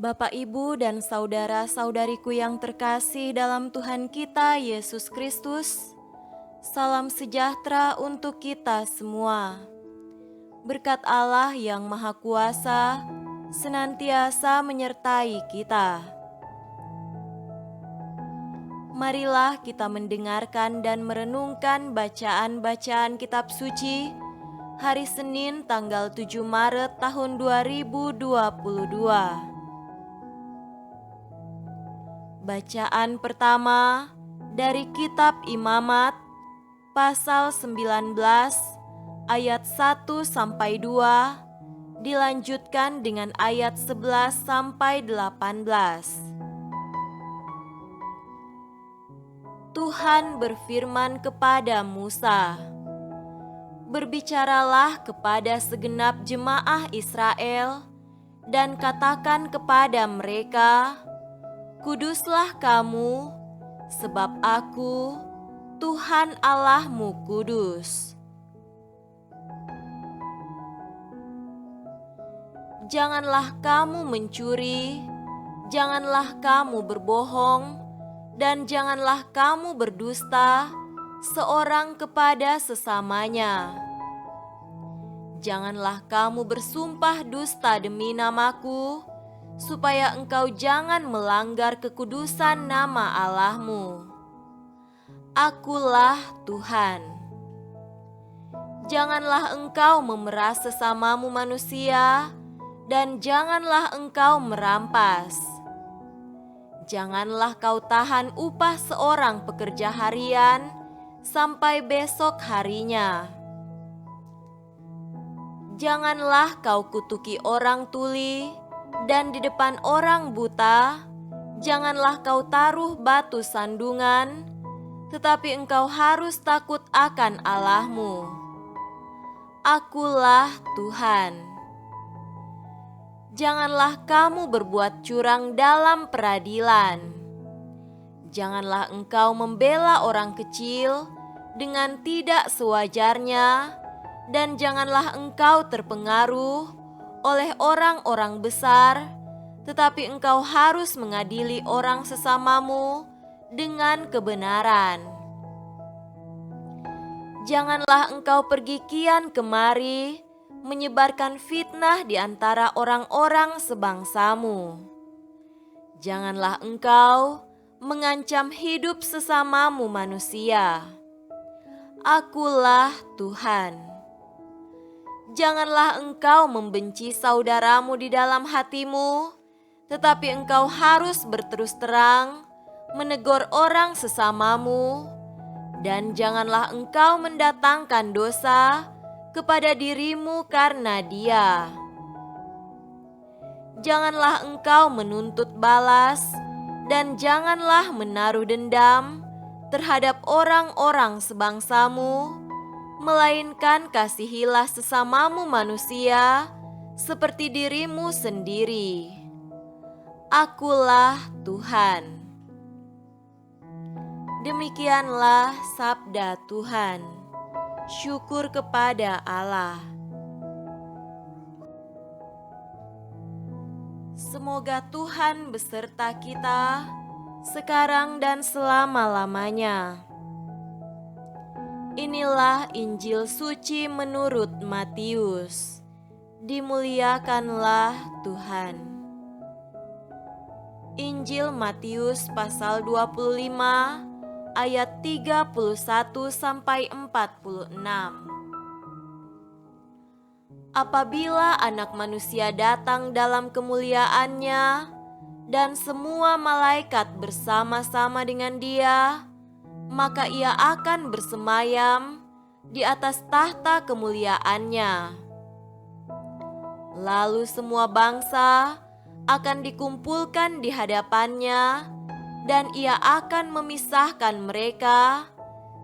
Bapak, Ibu, dan saudara-saudariku yang terkasih dalam Tuhan kita Yesus Kristus, salam sejahtera untuk kita semua. Berkat Allah yang Maha Kuasa senantiasa menyertai kita. Marilah kita mendengarkan dan merenungkan bacaan-bacaan kitab suci hari Senin tanggal 7 Maret tahun 2022. Bacaan pertama dari kitab Imamat pasal 19 ayat 1 sampai 2 dilanjutkan dengan ayat 11 sampai 18. Tuhan berfirman kepada Musa, "Berbicaralah kepada segenap jemaah Israel dan katakan kepada mereka, Kuduslah kamu, sebab Aku, Tuhan Allahmu kudus. Janganlah kamu mencuri, janganlah kamu berbohong, dan janganlah kamu berdusta seorang kepada sesamanya. Janganlah kamu bersumpah dusta demi namaku, supaya engkau jangan melanggar kekudusan nama Allahmu. Akulah Tuhan. Janganlah engkau memeras sesamamu manusia, dan janganlah engkau merampas. Janganlah kau tahan upah seorang pekerja harian sampai besok harinya. Janganlah kau kutuki orang tuli, dan di depan orang buta, janganlah kau taruh batu sandungan, tetapi engkau harus takut akan Allahmu. Akulah Tuhan. Janganlah kamu berbuat curang dalam peradilan. Janganlah engkau membela orang kecil dengan tidak sewajarnya, dan janganlah engkau terpengaruh oleh orang-orang besar, tetapi engkau harus mengadili orang sesamamu dengan kebenaran. Janganlah engkau pergi kian kemari menyebarkan fitnah di antara orang-orang sebangsamu. Janganlah engkau mengancam hidup sesamamu manusia. Akulah Tuhan. Janganlah engkau membenci saudaramu di dalam hatimu, tetapi engkau harus berterus terang menegur orang sesamamu, dan janganlah engkau mendatangkan dosa kepada dirimu karena dia. Janganlah engkau menuntut balas, dan janganlah menaruh dendam terhadap orang-orang sebangsamu, melainkan kasihilah sesamamu manusia seperti dirimu sendiri. Akulah Tuhan. Demikianlah sabda Tuhan. Syukur kepada Allah. Semoga Tuhan beserta kita sekarang dan selama-lamanya. Inilah Injil suci menurut Matius. Dimuliakanlah Tuhan. Injil Matius pasal 25 ayat 31 sampai 46. Apabila Anak Manusia datang dalam kemuliaannya dan semua malaikat bersama-sama dengan Dia, maka Ia akan bersemayam di atas tahta kemuliaannya. Lalu semua bangsa akan dikumpulkan di hadapannya, dan Ia akan memisahkan mereka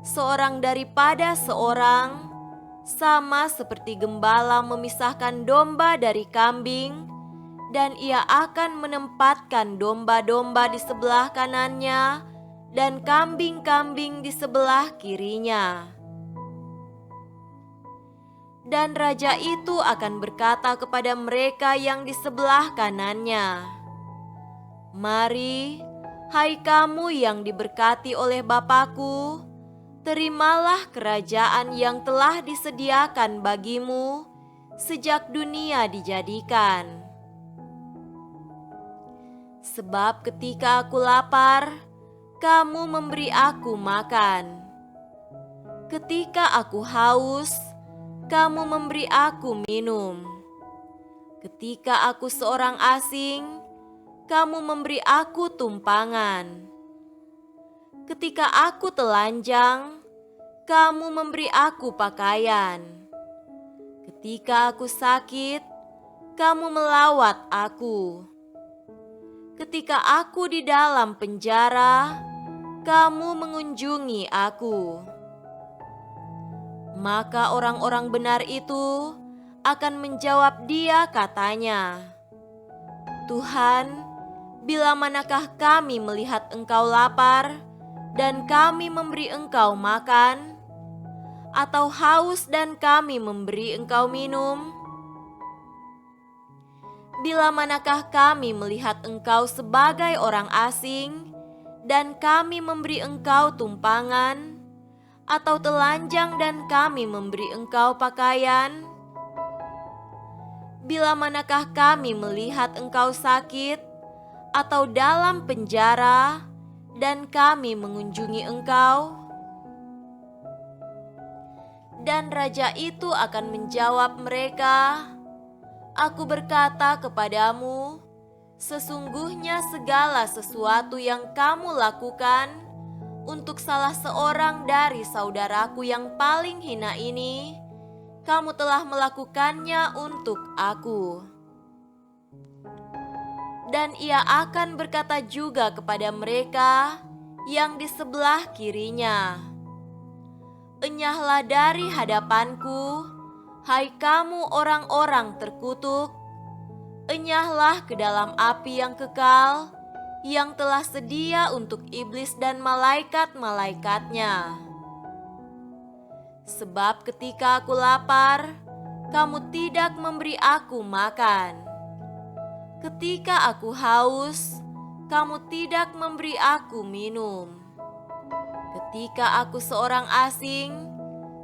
seorang daripada seorang, sama seperti gembala memisahkan domba dari kambing, dan Ia akan menempatkan domba-domba di sebelah kanannya dan kambing-kambing di sebelah kirinya. Dan raja itu akan berkata kepada mereka yang di sebelah kanannya, Mari, hai kamu yang diberkati oleh Bapa-Ku, terimalah kerajaan yang telah disediakan bagimu sejak dunia dijadikan. Sebab ketika aku lapar, kamu memberi aku makan. Ketika aku haus, kamu memberi aku minum. Ketika aku seorang asing, kamu memberi aku tumpangan. Ketika aku telanjang, kamu memberi aku pakaian. Ketika aku sakit, kamu melawat aku. Ketika aku di dalam penjara, kamu mengunjungi aku. Maka orang-orang benar itu akan menjawab dia katanya, Tuhan, bila manakah kami melihat Engkau lapar dan kami memberi Engkau makan, atau haus dan kami memberi Engkau minum? Bila manakah kami melihat Engkau sebagai orang asing dan kami memberi Engkau tumpangan, atau telanjang dan kami memberi Engkau pakaian? Bila manakah kami melihat Engkau sakit atau dalam penjara dan kami mengunjungi Engkau? Dan raja itu akan menjawab mereka, Aku berkata kepadamu, sesungguhnya segala sesuatu yang kamu lakukan untuk salah seorang dari saudaraku yang paling hina ini, kamu telah melakukannya untuk aku. Dan ia akan berkata juga kepada mereka yang di sebelah kirinya, Enyahlah dari hadapanku, hai kamu orang-orang terkutuk, enyahlah ke dalam api yang kekal, yang telah sedia untuk iblis dan malaikat-malaikatnya. Sebab ketika aku lapar, kamu tidak memberi aku makan. Ketika aku haus, kamu tidak memberi aku minum. Ketika aku seorang asing,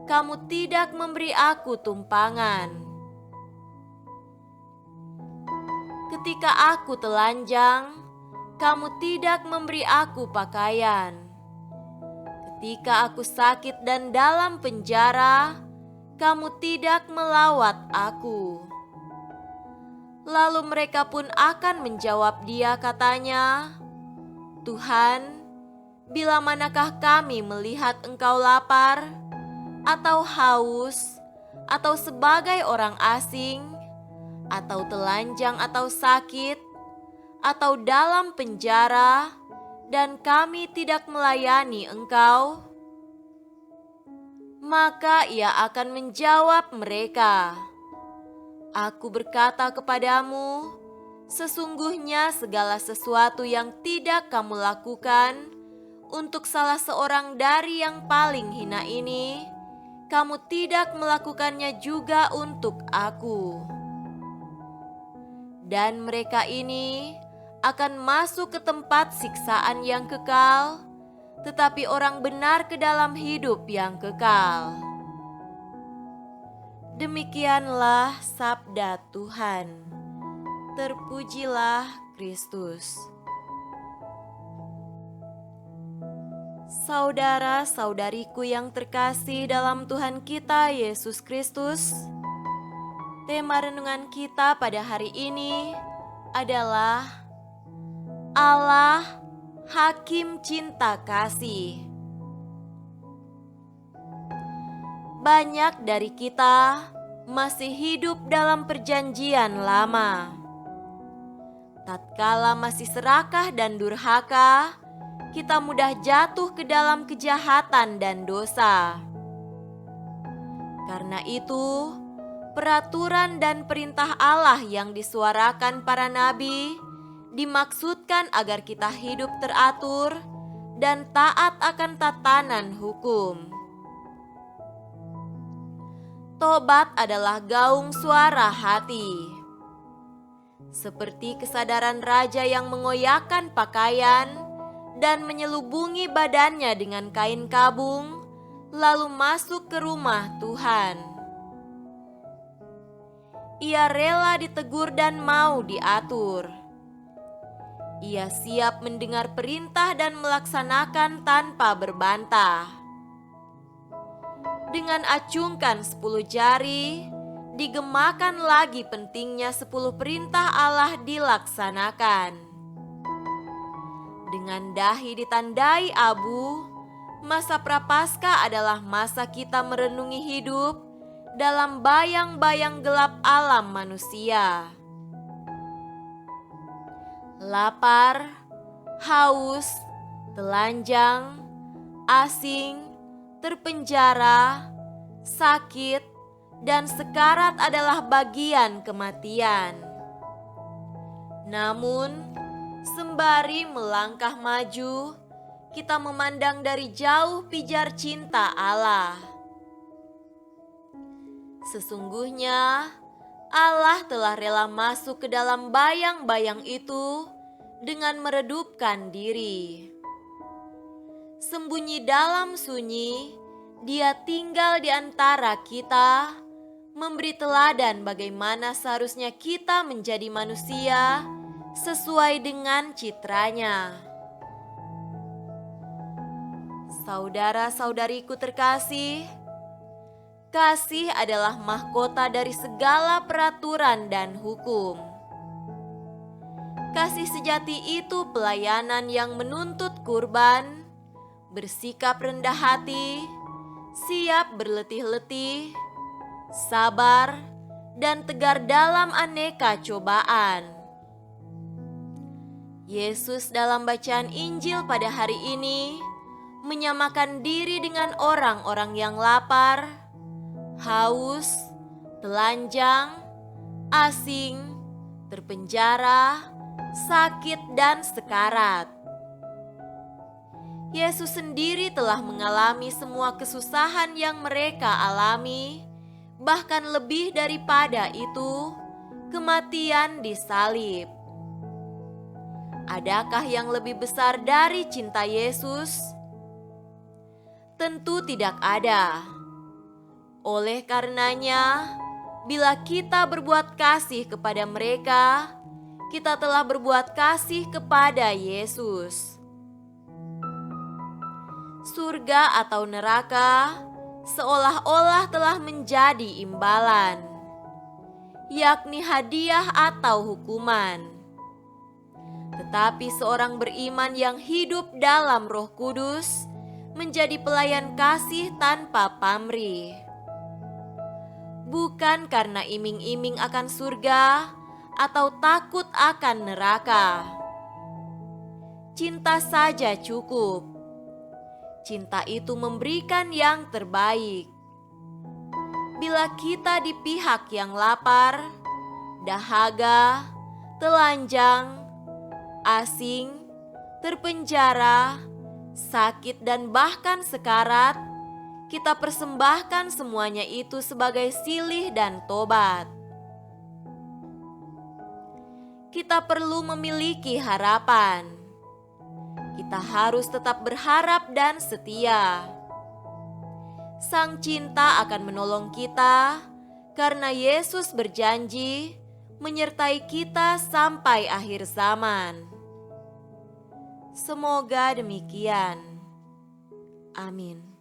kamu tidak memberi aku tumpangan. Ketika aku telanjang, kamu tidak memberi aku pakaian. Ketika aku sakit dan dalam penjara, kamu tidak melawat aku. Lalu mereka pun akan menjawab dia katanya, Tuhan, bila manakah kami melihat Engkau lapar, atau haus, atau sebagai orang asing, atau telanjang atau sakit, atau dalam penjara, dan kami tidak melayani Engkau? Maka ia akan menjawab mereka, Aku berkata kepadamu, sesungguhnya segala sesuatu yang tidak kamu lakukan untuk salah seorang dari yang paling hina ini, kamu tidak melakukannya juga untuk aku. Dan mereka ini akan masuk ke tempat siksaan yang kekal, tetapi orang benar ke dalam hidup yang kekal. Demikianlah sabda Tuhan. Terpujilah Kristus. Saudara-saudariku yang terkasih dalam Tuhan kita Yesus Kristus, tema renungan kita pada hari ini adalah Allah, Hakim Cinta Kasih. Banyak dari kita masih hidup dalam perjanjian lama. Tatkala masih serakah dan durhaka, kita mudah jatuh ke dalam kejahatan dan dosa. Karena itu, peraturan dan perintah Allah yang disuarakan para nabi dimaksudkan agar kita hidup teratur dan taat akan tatanan hukum. Tobat adalah gaung suara hati. seperti kesadaran raja yang mengoyakkan pakaian dan menyelubungi badannya dengan kain kabung, lalu masuk ke rumah Tuhan. Ia rela ditegur dan mau diatur. Ia siap mendengar perintah dan melaksanakan tanpa berbantah. Dengan acungkan 10 jari, digemakan lagi pentingnya 10 perintah Allah dilaksanakan. Dengan dahi ditandai abu, masa Prapaskah adalah masa kita merenungi hidup dalam bayang-bayang gelap alam manusia. Lapar, haus, telanjang, asing, terpenjara, sakit, dan sekarat adalah bagian kematian. Namun, sembari melangkah maju, kita memandang dari jauh pijar cinta Allah. Sesungguhnya, Allah telah rela masuk ke dalam bayang-bayang itu dengan meredupkan diri. Sembunyi dalam sunyi, Dia tinggal di antara kita, memberi teladan bagaimana seharusnya kita menjadi manusia sesuai dengan citranya. Saudara-saudariku terkasih, kasih adalah mahkota dari segala peraturan dan hukum. Kasih sejati itu pelayanan yang menuntut kurban, bersikap rendah hati, siap berletih-letih, sabar, dan tegar dalam aneka cobaan. Yesus dalam bacaan Injil pada hari ini menyamakan diri dengan orang-orang yang lapar, haus, telanjang, asing, terpenjara, sakit, dan sekarat. Yesus sendiri telah mengalami semua kesusahan yang mereka alami, bahkan lebih daripada itu, kematian di salib. Adakah yang lebih besar dari cinta Yesus? Tentu tidak ada. Oleh karenanya, bila kita berbuat kasih kepada mereka, kita telah berbuat kasih kepada Yesus. Surga atau neraka seolah-olah telah menjadi imbalan, yakni hadiah atau hukuman. Tetapi seorang beriman yang hidup dalam Roh Kudus menjadi pelayan kasih tanpa pamrih. Bukan karena iming-iming akan surga atau takut akan neraka. Cinta saja cukup. Cinta itu memberikan yang terbaik. Bila kita di pihak yang lapar, dahaga, telanjang, asing, terpenjara, sakit, dan bahkan sekarat, kita persembahkan semuanya itu sebagai silih dan tobat. Kita perlu memiliki harapan. Kita harus tetap berharap dan setia. Sang Cinta akan menolong kita karena Yesus berjanji menyertai kita sampai akhir zaman. Semoga demikian. Amin.